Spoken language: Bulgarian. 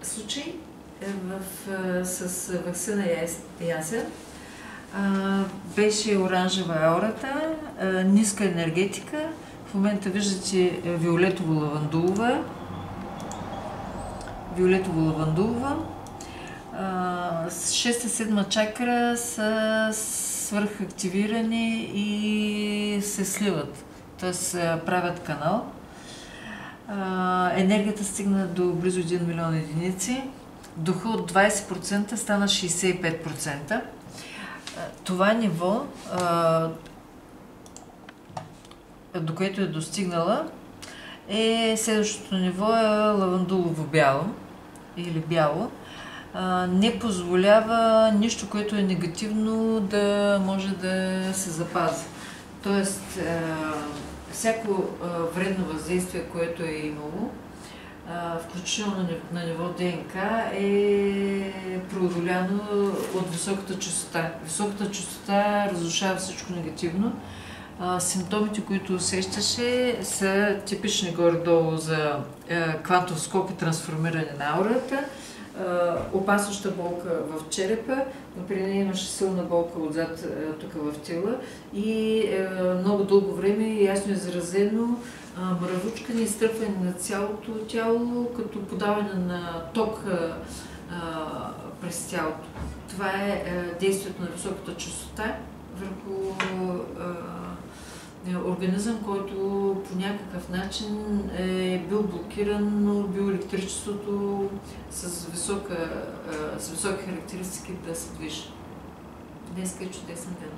случай с ваксина Ясен. Беше оранжева аурата, ниска енергетика. В момента виждате виолетово-лавандулова. С 6-7 чакра са свръхактивирани и се сливат, т.е. правят канал. Енергията стигна до близо 1 милион единици. Духа от 20% стана 65%. Това ниво, до което е достигнала, следващото ниво е лавандулово бяло или бяло. Не позволява нищо, което е негативно, да може да се запази. Тоест, всяко вредно въздействие, което е имало, включително на ниво ДНК, е преодоляно от високата честота. Високата честота разрушава всичко негативно. Симптомите, които усещаше, са типични горе-долу за квантов скок и трансформиране на аурата, опасваща болка в черепа, но при нея имаше силна болка отзад тук в тела и много дълго време ясно изразено мравучкане и изтръпване на цялото тяло, като подаване на ток през тялото. Това е действието на високата честота върху организъм, който по някакъв начин е бил блокиран, но биоелектричеството с високи характеристики да се движи. Днес е чудесен ден.